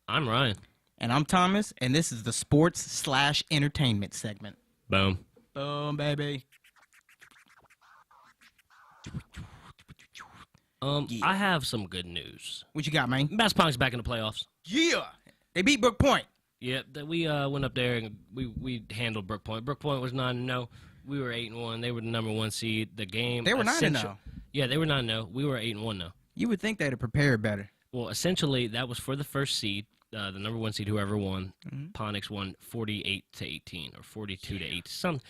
I'm Ryan. And I'm Thomas, and this is the sports/entertainment segment. Boom. Boom, baby. I have some good news. What you got, man? West Punk's back in the playoffs. Yeah. They beat Brook Point. Yeah, we went up there and we handled Brook Point. Brook Point was 9-0. We were 8-1. They were the number 1 seed. The game. They were 9-0. Yeah, they were 9-0. We were 8-1 though. You would think they'd have prepared better. Well, essentially, that was for the first seed, the number 1 seed, whoever won. Mm-hmm. Ponix won 48-18 or 42-8.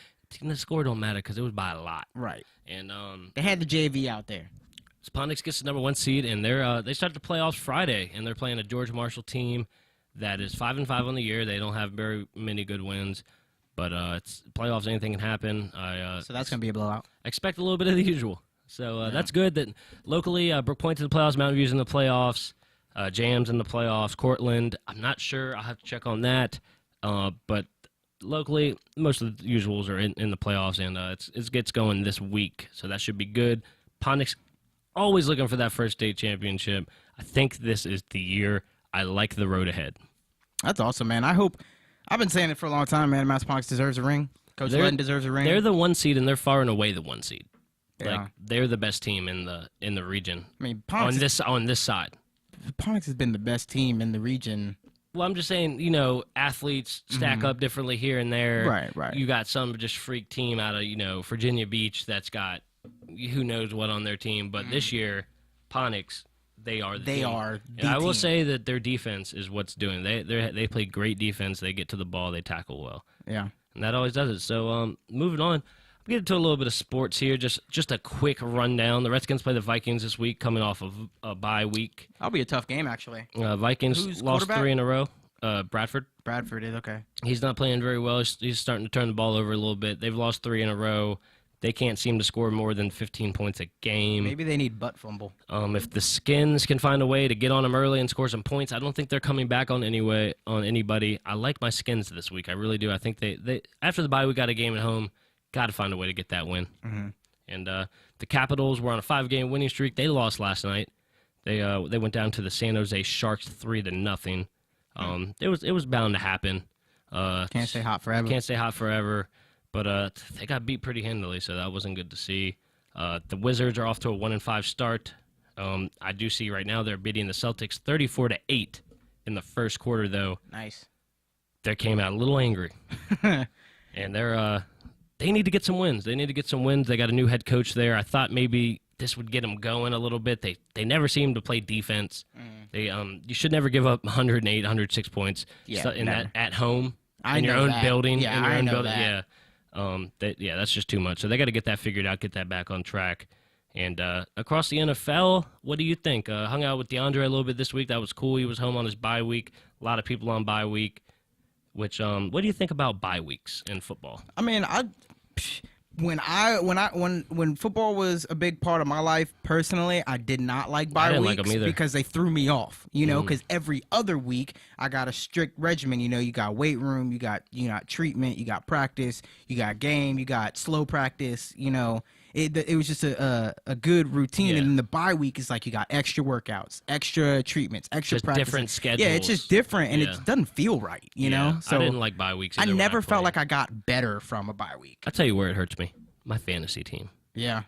The score don't matter because it was by a lot. Right. And they had the JV out there. Ponix gets the number 1 seed, and they start the playoffs Friday, and they're playing a George Marshall team that is 5-5 on the year. They don't have very many good wins, but it's playoffs. Anything can happen. So that's gonna be a blowout. Expect a little bit of the usual. So that's good that locally, Brook Point's in the playoffs, Mountain View's in the playoffs, Jam's in the playoffs, Cortland. I'm not sure. I'll have to check on that. But locally, most of the usuals are in the playoffs, and it gets going this week. So that should be good. Ponix always looking for that first state championship. I think this is the year. I like the road ahead. That's awesome, man. I've been saying it for a long time, man. Mass Ponix deserves a ring. Coach Ludden deserves a ring. They're the 1 seed, and they're far and away the 1 seed. Yeah. Like they're the best team in the region. I mean, on this side. Ponix has been the best team in the region. Well, I'm just saying, athletes stack up differently here and there. Right. You got some just freak team out of, Virginia Beach that's got who knows what on their team. But this year, Ponix, they are the team. And I will say that their defense is what's doing. They play great defense. They get to the ball. They tackle well. Yeah. And that always does it. So, moving on. We'll get into a little bit of sports here. Just a quick rundown. The Redskins play the Vikings this week, coming off of a bye week. That'll be a tough game, actually. Vikings Who's lost 3 in a row. Bradford. Bradford is okay. He's not playing very well. He's starting to turn the ball over a little bit. They've lost 3 in a row. They can't seem to score more than 15 points a game. Maybe they need butt fumble. If the Skins can find a way to get on them early and score some points, I don't think they're coming back on anybody. I like my Skins this week. I really do. I think they after the bye, we got a game at home. Got to find a way to get that win. Mm-hmm. And the Capitals were on a 5-game winning streak. They lost last night. They went down to the San Jose Sharks 3-0. It was bound to happen. Can't stay hot forever. Can't stay hot forever. But they got beat pretty handily, so that wasn't good to see. The Wizards are off to a 1-5 start. I do see right now they're beating the Celtics 34-8 in the first quarter, though. Nice. They came out a little angry, and they need to get some wins. They got a new head coach there. I thought maybe this would get them going a little bit. They never seem to play defense. You should never give up 108, 106 points at home in your own building. Yeah, I know that. Yeah. That's just too much. So they got to get that figured out, get that back on track. And across the NFL, what do you think? Hung out with DeAndre a little bit this week. That was cool. He was home on his bye week. A lot of people on bye week. What do you think about bye weeks in football? I mean, when football was a big part of my life personally, I did not like bye weeks because they threw me off. Because every other week I got a strict regimen. You got weight room, you got treatment, you got practice, you got game, you got slow practice. It was just a good routine. Yeah. And then the bye week is like you got extra workouts, extra treatments, extra just practice. Different schedules. Yeah, it's just different, and it doesn't feel right. You know. So I didn't like bye weeks. I never felt like I got better from a bye week. I'll tell you where it hurts me. My fantasy team. Yeah.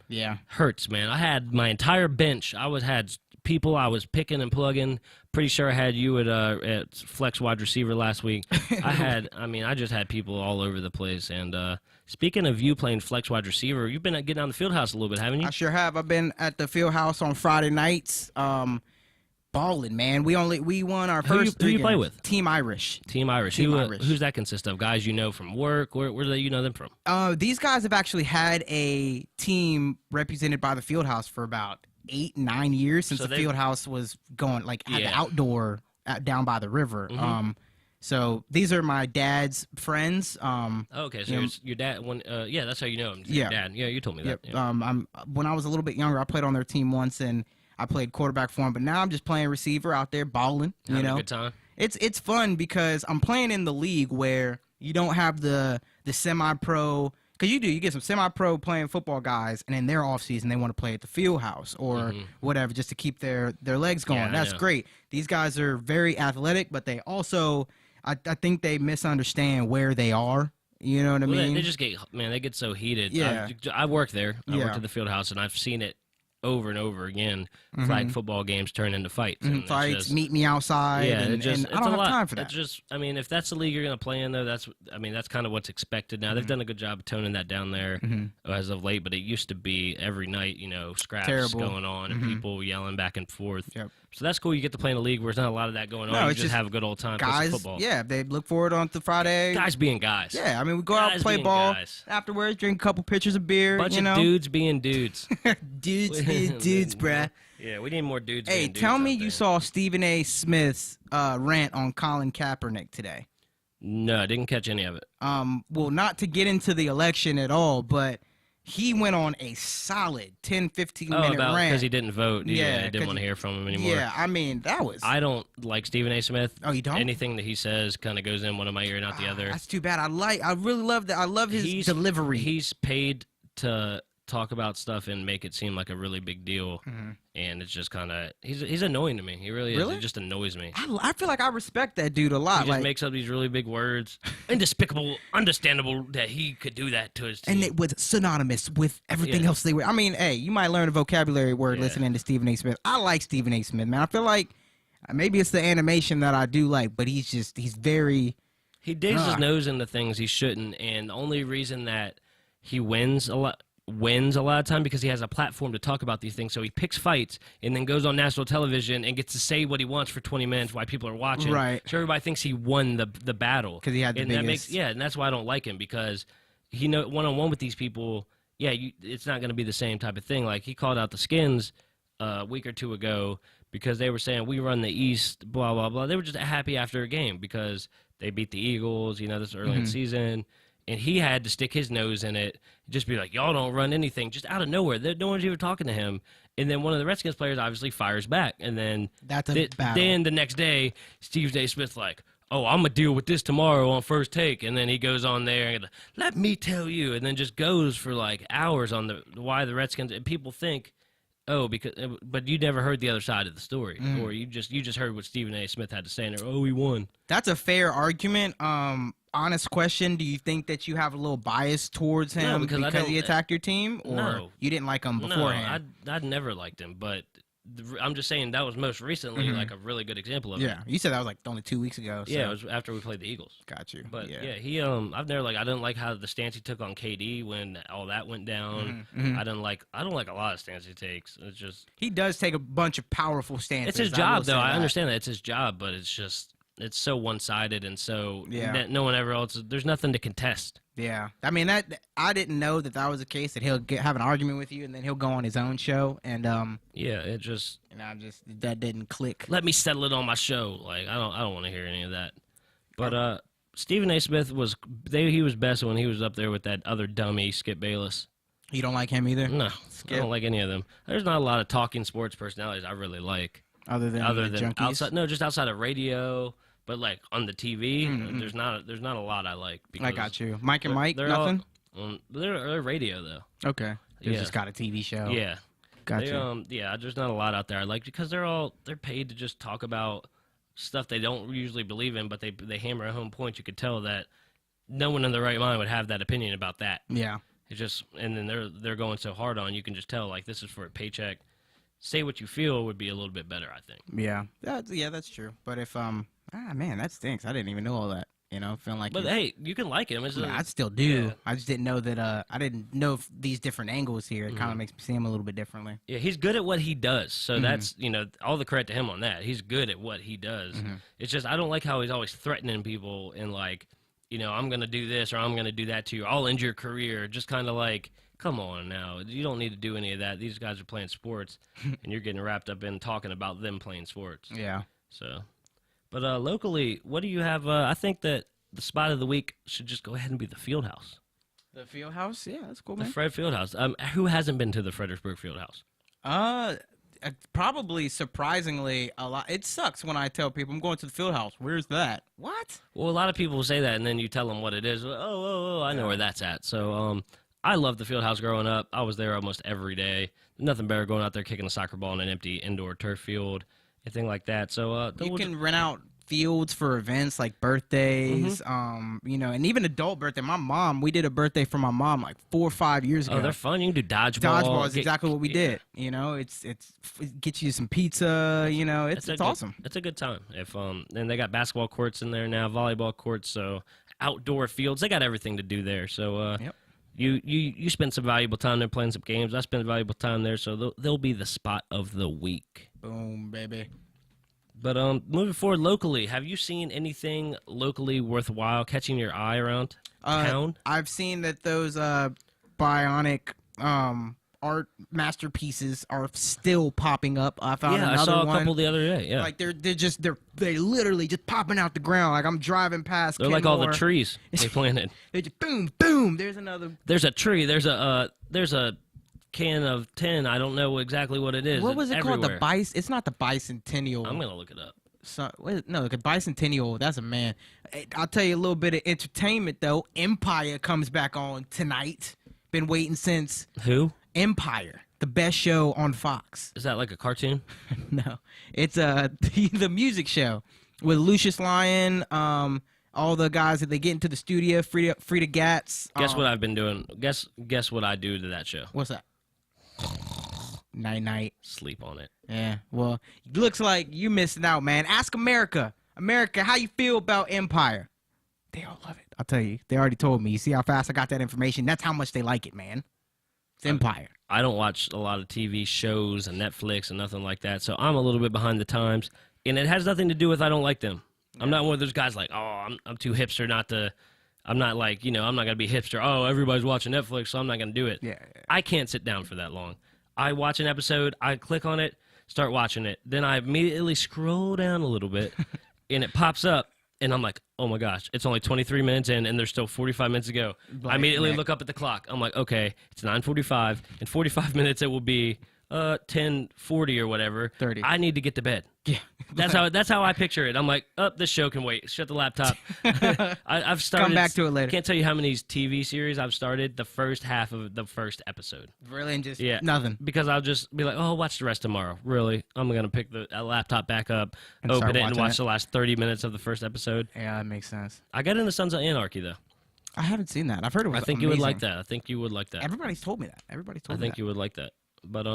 Hurts, man. I had my entire bench. Had people I was picking and plugging. Pretty sure I had you at flex wide receiver last week. I just had people all over the place. And speaking of you playing flex wide receiver, you've been getting on the field house a little bit, haven't you? I sure have. I've been at the field house on Friday nights. Balling, man. We won our first. Who you play with? Team Irish. Irish. Who's that consist of? Guys you know from work? Where do you know them from? These guys have actually had a team represented by the field house for about 8-9 years since the field house was going at the outdoor down by the river. Mm-hmm. So these are my dad's friends. Okay, so it's your dad. That's how you know him. Your dad. Yeah, you told me that. Yeah. When I was a little bit younger, I played on their team once, and I played quarterback for him. But now I'm just playing receiver out there balling. Having a good time. It's fun because I'm playing in the league where you don't have the semi-pro Because you get some semi-pro playing football guys, and in their off-season, they want to play at the field house or whatever just to keep their legs going. Yeah, that's great. These guys are very athletic, but they also, I think they misunderstand where they are. You know what I mean? They just they get so heated. Yeah. I work there. I worked at the field house, and I've seen it over and over again. Flag football games turn into fights. Fights, meet me outside. Yeah, and I don't have time for that. If that's the league you're going to play in, though, that's kind of what's expected now. They've done a good job of toning that down there as of late, but it used to be every night, scraps going on and people yelling back and forth. Yep. So that's cool. You get to play in a league where there's not a lot of that going on. You just have a good old time playing football. Yeah, they look forward on to Friday. Guys being guys. Yeah, we go out and play ball. Afterwards, drink a couple pitchers of beer. Bunch of dudes being dudes. Dudes being dudes, bruh. Yeah, we need more dudes. Hey, tell me you saw Stephen A. Smith's rant on Colin Kaepernick today. No, I didn't catch any of it. Well, not to get into the election at all, but he went on a solid 10, 15-minute rant. Because he didn't vote. Yeah, I didn't want to hear from him anymore. Yeah, that was... I don't like Stephen A. Smith. Oh, you don't? Anything that he says kind of goes in one of my ear and out the other. That's too bad. I really love that. I love his delivery. He's paid to talk about stuff and make it seem like a really big deal, and it's just kind of he's annoying to me. He really is. It just annoys me. I feel like I respect that dude a lot. He just makes up these really big words. Indespicable, understandable that he could do that to his team. And it was synonymous with everything else they were. Hey, you might learn a vocabulary word listening to Stephen A. Smith. I like Stephen A. Smith, man. I feel like maybe it's the animation that I do like, but he's very... He digs his nose into things he shouldn't, and the only reason that he wins a lot of time because he has a platform to talk about these things. So he picks fights and then goes on national television and gets to say what he wants for 20 minutes while people are watching. Right. So everybody thinks he won the battle. Because he had the biggest. And that's why I don't like him, because he one-on-one with these people, it's not going to be the same type of thing. Like, he called out the Skins a week or two ago because they were saying, we run the East, blah, blah, blah. They were just happy after a game because they beat the Eagles, this is early in the season. And he had to stick his nose in it, just be like, y'all don't run anything, just out of nowhere. No one's even talking to him. And then one of the Redskins players obviously fires back. And then then the next day, Steve A. Smith's like, oh, I'm going to deal with this tomorrow on First Take. And then he goes on there and let me tell you. And then just goes for like hours on why the Redskins. And people think, but you never heard the other side of the story. Or you just heard what Stephen A. Smith had to say. And he won. That's a fair argument. Honest question, do you think that you have a little bias towards him because he attacked your team, or you didn't like him beforehand? No, I'd never liked him, but I'm just saying that was most recently like a really good example of it. Yeah, you said that was like only 2 weeks ago. So. Yeah, it was after we played the Eagles. Got you. But he I didn't like how the stance he took on KD when all that went down. I don't like a lot of stance he takes. It's just he does take a bunch of powerful stances. It's his job, though. I understand that it's his job, but it's just. It's so one-sided, and so no one ever else. There's nothing to contest. Yeah, that I didn't know that was the case. That he'll have an argument with you, and then he'll go on his own show, and it just that didn't click. Let me settle it on my show. Like I don't want to hear any of that. But Stephen A. Smith he was best when he was up there with that other dummy Skip Bayless. You don't like him either? No, Skip. I don't like any of them. There's not a lot of talking sports personalities I really like. Other than outside of radio. But like on the TV, there's not a lot I like. I got you. Mike and Mike, nothing. They're radio though. Okay, they just got a TV show. Yeah, got you. There's not a lot out there I like because they're paid to just talk about stuff they don't usually believe in, but they hammer a home point. You could tell that no one in their right mind would have that opinion about that. Yeah, it's just and then they're going so hard on you can just tell like this is for a paycheck. Say what you feel would be a little bit better, I think. Yeah, that's true. But if man, that stinks. I didn't even know all that. Feeling like. But hey, you can like him. I still do. Yeah. I just didn't know that. I didn't know these different angles here. It kind of makes me see him a little bit differently. Yeah, he's good at what he does. So that's all the credit to him on that. He's good at what he does. It's just I don't like how he's always threatening people and like, I'm gonna do this or I'm gonna do that to you. I'll end your career. Just kind of like. Come on now. You don't need to do any of that. These guys are playing sports, and you're getting wrapped up in talking about them playing sports. Yeah. So, but locally, what do you have? I think that the spot of the week should just go ahead and be the Fieldhouse. The Fieldhouse? Yeah, that's cool, man. The Fred Fieldhouse. Who hasn't been to the Fredericksburg Fieldhouse? Probably surprisingly a lot. It sucks when I tell people I'm going to the field house. Where's that? What? Well, a lot of people say that, and then you tell them what it is. Oh, I know where that's at. So, I loved the field house growing up. I was there almost every day. Nothing better going out there kicking a soccer ball in an empty indoor turf field, anything like that. So, you can rent out fields for events like birthdays, and even adult birthday. My mom, we did a birthday for my mom like 4 or 5 years ago. Oh, they're fun. You can do dodgeball. Dodgeball is exactly what we did. It gets you some pizza. It's awesome. It's a good time. And they got basketball courts in there now, volleyball courts, so outdoor fields. They got everything to do there. So you spend some valuable time there playing some games. I spent valuable time there, so they'll be the spot of the week. Boom, baby. But moving forward locally, have you seen anything locally worthwhile catching your eye around town? I've seen that those bionic art masterpieces are still popping up. I found another one. I saw a couple the other day. Yeah, like they're literally just popping out the ground. Like I'm driving past. They're like all the trees they planted. They just boom, boom. There's another. There's a tree. There's a can of 10. I don't know exactly what it is. What was it called? The It's not the bicentennial. I'm gonna look it up. No, the bicentennial. That's a man. I'll tell you a little bit of entertainment though. Empire comes back on tonight. Been waiting since. Who? Empire, the best show on Fox. Is that like a cartoon? No, it's the music show with Lucius Lyon. All the guys that they get into the studio. Frida Gatz. Guess what I've been doing? Guess what I do to that show? What's that? Night. Sleep on it. Yeah. Well, it looks like you missing out, man. Ask America. America, how you feel about Empire? They all love it. I'll tell you. They already told me. You see how fast I got that information? That's how much they like it, man. It's Empire. I don't watch a lot of TV shows and Netflix and nothing like that, so I'm a little bit behind the times. And it has nothing to do with I don't like them. Yeah. I'm not one of those guys like, I'm too hipster not to. I'm not like, I'm not going to be hipster. Oh, everybody's watching Netflix, so I'm not going to do it. Yeah. I can't sit down for that long. I watch an episode, I click on it, start watching it. Then I immediately scroll down a little bit, and it pops up, and I'm like, oh, my gosh, it's only 23 minutes in, and there's still 45 minutes to go. I immediately look up at the clock. I'm like, okay, it's 9:45. In 45 minutes, it will be 10:40 or whatever. 30. I need to get to bed. Yeah. That's how I picture it. I'm like, this show can wait. Shut the laptop. I've started. Come back to it later. Can't tell you how many TV series I've started the first half of the first episode. Really? And just nothing? Because I'll just be like, I'll watch the rest tomorrow. Really? I'm going to pick the laptop back up, and open it, and watch the last 30 minutes of the first episode. Yeah, that makes sense. I got into Sons of Anarchy, though. I haven't seen that. I've heard it was I think amazing. You would like that. I think you would like that. Everybody's told me that. I think you would like that. But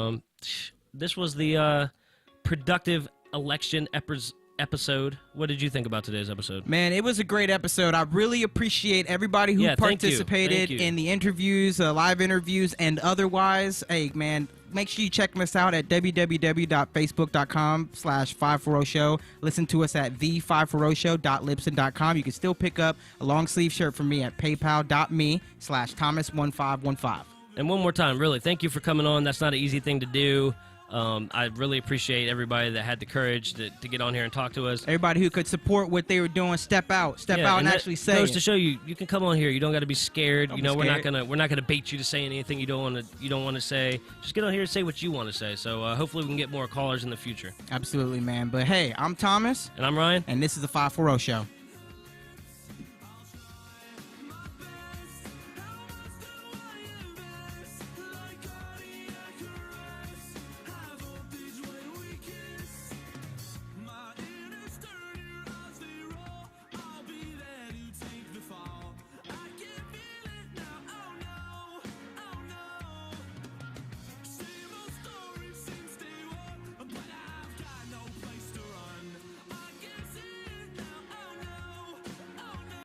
this was the productive election episode. What did you think about today's episode? Man, it was a great episode. I really appreciate everybody who participated in the interviews, live interviews, and otherwise. Hey, man, make sure you check us out at www.facebook.com/540show. Listen to us at the540show.libsyn.com. You can still pick up a long sleeve shirt from me at paypal.me/Thomas1515. And one more time, really, thank you for coming on. That's not an easy thing to do. I really appreciate everybody that had the courage to get on here and talk to us. Everybody who could support what they were doing, step out and actually say. Goes to show you can come on here. You don't got to be scared. We're not gonna bait you to say anything you don't want to say. Just get on here and say what you want to say. So hopefully we can get more callers in the future. Absolutely, man. But hey, I'm Thomas, and I'm Ryan, and this is the 540 Show.